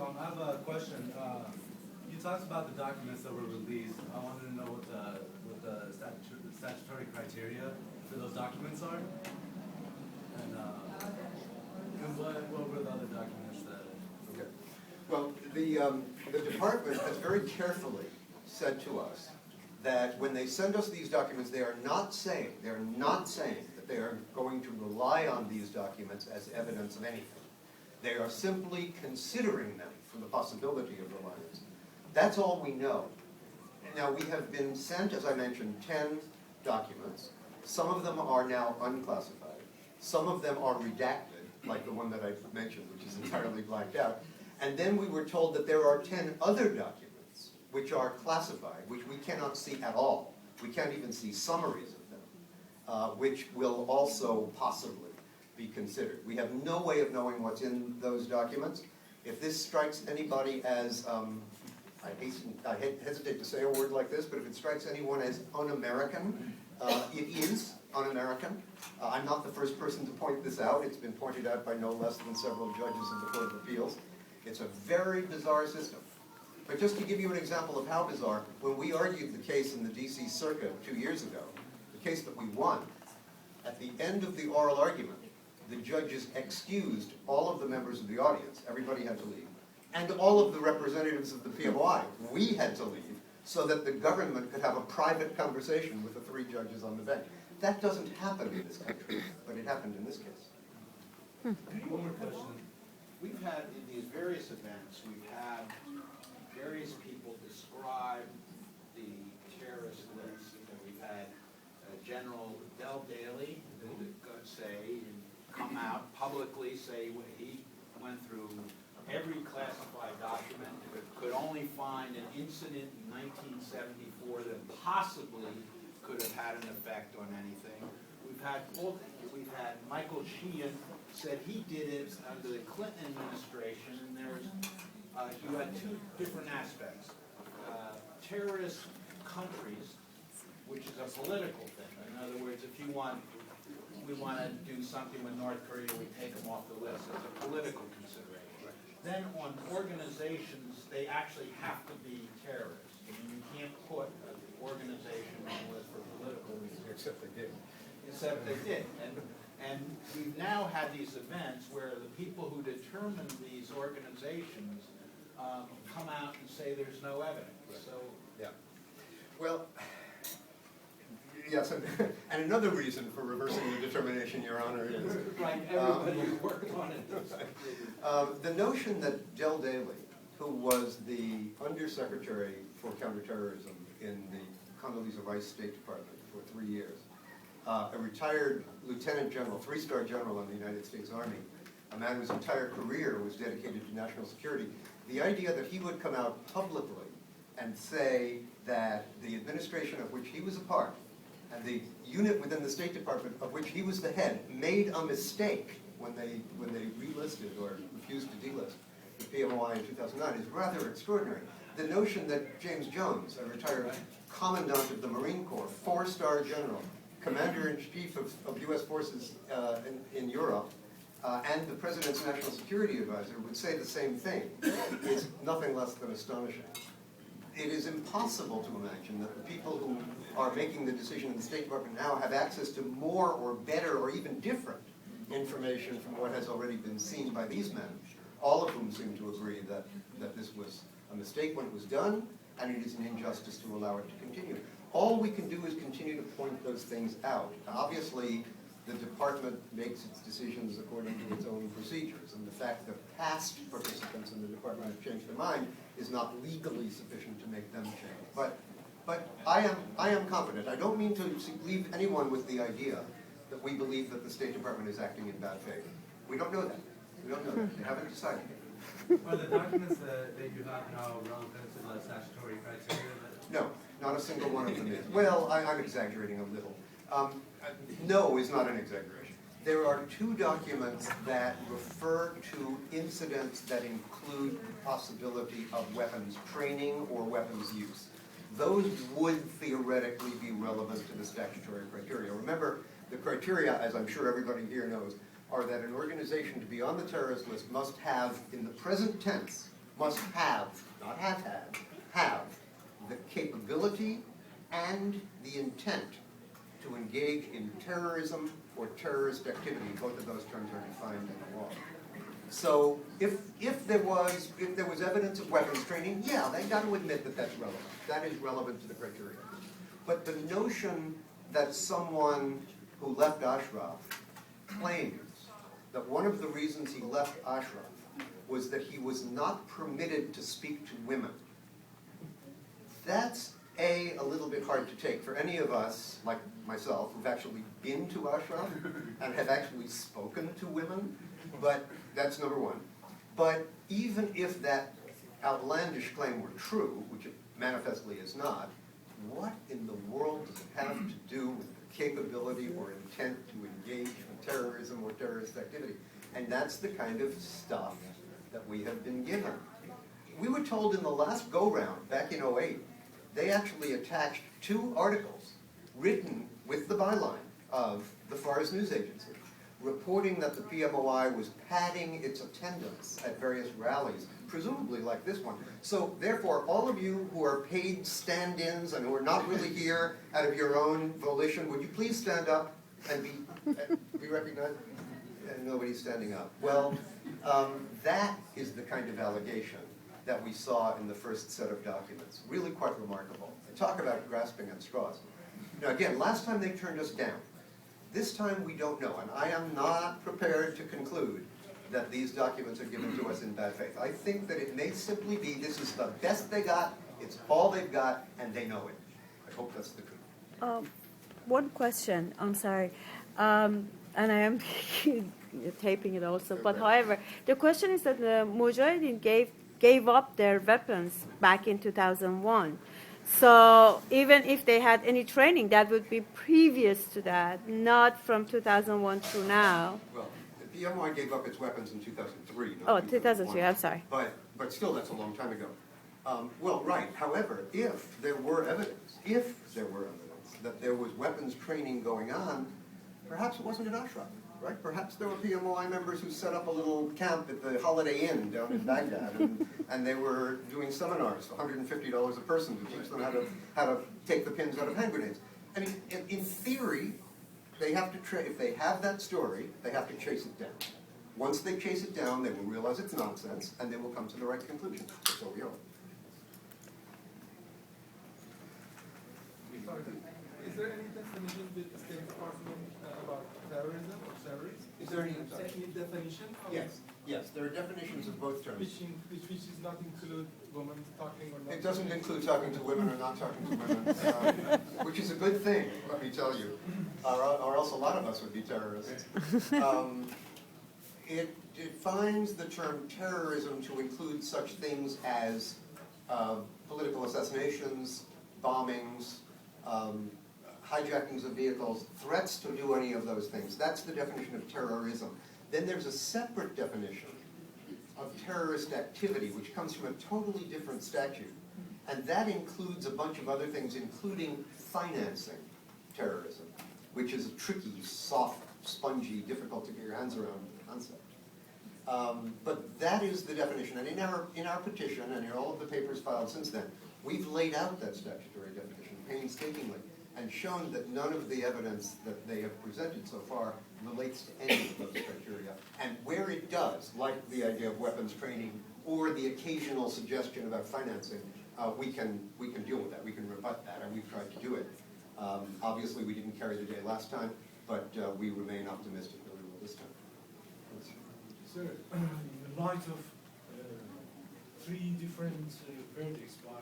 Schneebaum, I have a question. You talked about the documents that were released. I wanted to know what the statutory criteria for those documents are, and what were the other documents that? Okay. Well, the department has very carefully said to us that when they send us these documents, they are not saying that they are going to rely on these documents as evidence of anything. They are simply considering them for the possibility of reliance. That's all we know. Now, we have been sent, as I mentioned, 10 documents. Some of them are now unclassified. Some of them are redacted, like the one that I mentioned, which is entirely blacked out. And then we were told that there are 10 other documents which are classified, which we cannot see at all. We can't even see summaries of them, which will also possibly be considered. We have no way of knowing what's in those documents. If this strikes anybody as, I hesitate to say a word like this, but if it strikes anyone as un-American, it is un-American. I'm not the first person to point this out. It's been pointed out by no less than several judges of the Court of Appeals. It's a very bizarre system. But just to give you an example of how bizarre, when we argued the case in the DC Circuit 2 years ago, the case that we won, at the end of the oral argument, the judges excused all of the members of the audience, everybody had to leave, and all of the representatives of the PMOI, we had to leave, so that the government could have a private conversation with the 3 judges on the bench. That doesn't happen in this country, but it happened in this case. One more question. We've had, in these various events, we've had various people describe the terrorist list. We've had General Del Daly come out publicly, say he went through every classified document, could only find an incident in 1974 that possibly could have had an effect on anything. We've had Michael Sheehan said he did it under the Clinton administration, and you had 2 different aspects. Terrorist countries, which is a political thing. In other words, if we want to do something with North Korea, we take them off the list. It's a political consideration. Then on organizations, they actually have to be terrorists. I mean, you can't put an organization on the list for political reasons. Except they did. Except they did. And we've now had these events where the people who determine these organizations come out and say there's no evidence. So yeah. Well, yes, and another reason for reversing the determination, Your Honor, is right. Everybody worked on it. The notion that Del Daly, who was the Undersecretary for Counterterrorism in the Condoleezza Rice State Department for 3 years, a retired lieutenant general, 3-star general in the United States Army, a man whose entire career was dedicated to national security, the idea that he would come out publicly and say that the administration of which he was a part and the unit within the State Department of which he was the head made a mistake when they relisted or refused to delist the PMOI in 2009 is rather extraordinary. The notion that James Jones, a retired commandant of the Marine Corps, 4-star general, commander-in-chief of U.S. forces in Europe, and the President's national security advisor would say the same thing is nothing less than astonishing. It is impossible to imagine that the people who are making the decision in the State Department now have access to more or better or even different information from what has already been seen by these men, all of whom seem to agree that this was a mistake when it was done, and it is an injustice to allow it to continue. All we can do is continue to point those things out. Obviously, the department makes its decisions according to its own procedures, and the fact that past participants in the department have changed their mind is not legally sufficient to make them change. But I am confident. I don't mean to leave anyone with the idea that we believe that the State Department is acting in bad faith. We don't know that. We don't know that. They haven't decided. Are the documents that you have now relevant to the statutory criteria? No, not a single one of them is. Well, I'm exaggerating a little. No is not an exaggeration. There are 2 documents that refer to incidents that include the possibility of weapons training or weapons use. Those would theoretically be relevant to the statutory criteria. Remember, the criteria, as I'm sure everybody here knows, are that an organization to be on the terrorist list must have, in the present tense, must have, not have had, have the capability and the intent to engage in terrorism or terrorist activity. Both of those terms are defined in the law. So if there was evidence of weapons training, yeah, they got to admit that that's relevant. That is relevant to the criteria. But the notion that someone who left Ashraf claims that one of the reasons he left Ashraf was that he was not permitted to speak to women, that's a little bit hard to take for any of us, like myself, who've actually been to Ashraf and have actually spoken to women, but that's number one. But even if that outlandish claim were true, which it manifestly is not, what in the world does it have to do with the capability or intent to engage in terrorism or terrorist activity? And that's the kind of stuff that we have been given. We were told in the last go-round, back in '08, they actually attached 2 articles written with the byline of the Fars News Agency, reporting that the PMOI was padding its attendance at various rallies, presumably like this one. So therefore, all of you who are paid stand-ins and who are not really here out of your own volition, would you please stand up and be recognized? And nobody's standing up. Well, that is the kind of allegation that we saw in the first set of documents. Really quite remarkable. Talk about grasping at straws. Now again, last time they turned us down. This time we don't know, and I am not prepared to conclude that these documents are given to us in bad faith. I think that it may simply be this is the best they got, it's all they've got, and they know it. I hope that's the truth. One question, I'm sorry, and I am taping it also, but however, the question is that the Mujahideen gave up their weapons back in 2001. So even if they had any training, that would be previous to that, not from 2001 to now. Well, the PMOI gave up its weapons in 2003. Oh, 2003, I'm sorry. But still, that's a long time ago. Well, right. However, if there were evidence that there was weapons training going on, perhaps it wasn't at Ashraf, right? Perhaps there were PMOI members who set up a little camp at the Holiday Inn down in Baghdad, and they were doing seminars for $150 a person to teach them how to take the pins out of hand grenades. I mean, in theory, they have to if they have that story, they have to chase it down. Once they chase it down, they will realize it's nonsense, and they will come to the right conclusion. So we are. Is there any definition with the State Department about terrorism or terrorists? Is there any definition? Yes, there are definitions of both terms. Which does not include women talking or not? It doesn't include talking to women or not talking to women, which is a good thing, let me tell you, or else a lot of us would be terrorists. It defines the term terrorism to include such things as political assassinations, bombings, hijackings of vehicles, threats to do any of those things. That's the definition of terrorism. Then there's a separate definition of terrorist activity, which comes from a totally different statute. And that includes a bunch of other things, including financing terrorism, which is a tricky, soft, spongy, difficult to get your hands around concept. But that is the definition. And in our petition, and in all of the papers filed since then, we've laid out that statutory definition painstakingly and shown that none of the evidence that they have presented so far relates to any of those criteria. And where it does, like the idea of weapons training or the occasional suggestion about financing, we can deal with that. We can rebut that, and we've tried to do it. Obviously, we didn't carry the day last time, but we remain optimistic that we will this time. Sir, in the light of 3 different verdicts by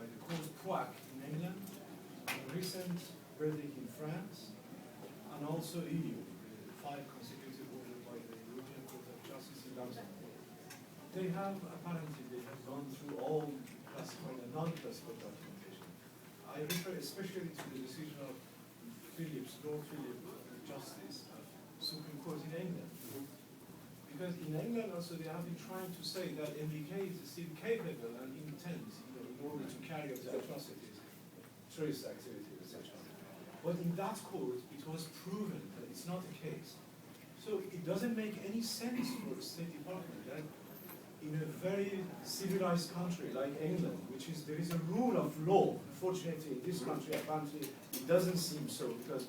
the court QA in England, a recent verdict in France, and also EU, 5 consecutive orders by the European Court of Justice in Luxembourg. They have gone through all classified and non-classified documentation. I refer especially to the decision of Lord Phillips, Justice of Supreme Court in England. Because in England also they have been trying to say that MEK is still capable and intent, in order to carry out the atrocities, terrorist activity, etc. But in that court, it was proven that it's not the case. So it doesn't make any sense for the State Department that in a very civilized country like England, there is a rule of law. Unfortunately, in this country, apparently, it doesn't seem so, because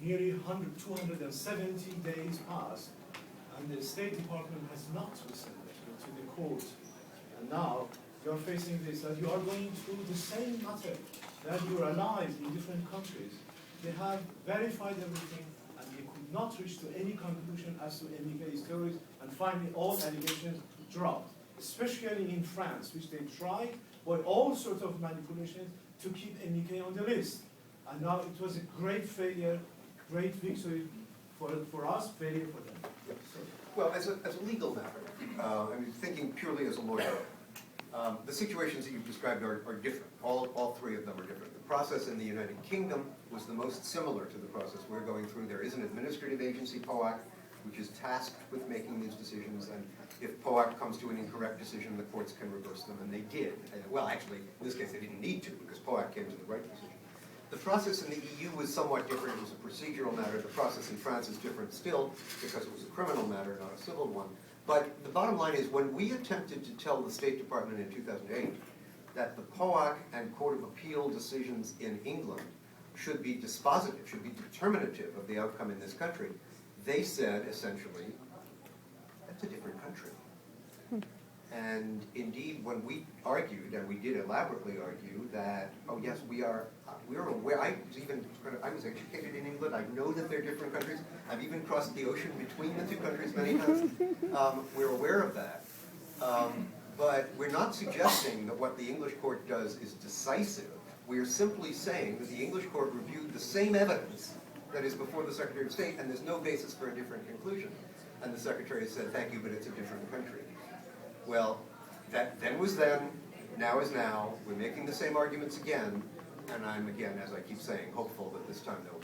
nearly 270 days passed, and the State Department has not listened to the court. And now you are facing this, that you are going through the same matter, that your allies in different countries, they have verified everything, and they could not reach to any conclusion as to MEK's terrorists, and finally all allegations dropped, especially in France, which they tried by all sorts of manipulations to keep MEK on the list. And now it was a great failure, great victory for us, failure for them. So, Well, as a legal matter, I mean, thinking purely as a lawyer, the situations that you've described are different. All three of them are different. The process in the United Kingdom was the most similar to the process we're going through. There is an administrative agency, POAC, which is tasked with making these decisions, and if POAC comes to an incorrect decision, the courts can reverse them, and they did. Well, actually, in this case, they didn't need to, because POAC came to the right decision. The process in the EU was somewhat different. It was a procedural matter. The process in France is different still, because it was a criminal matter, not a civil one. But the bottom line is, when we attempted to tell the State Department in 2008 that the POAC and Court of Appeal decisions in England should be dispositive, should be determinative of the outcome in this country, they said, essentially, that's a different country. And indeed, when we argued, and we did elaborately argue, that, oh yes, we're aware, I was educated in England, I know that they're different countries, I've even crossed the ocean between the two countries many times, we're aware of that. But we're not suggesting that what the English court does is decisive. We're simply saying that the English court reviewed the same evidence that is before the Secretary of State, and there's no basis for a different conclusion. And the Secretary said, thank you, but it's a different country. Well, that then was then, now is now. We're making the same arguments again, and I'm, again, as I keep saying, hopeful that this time they'll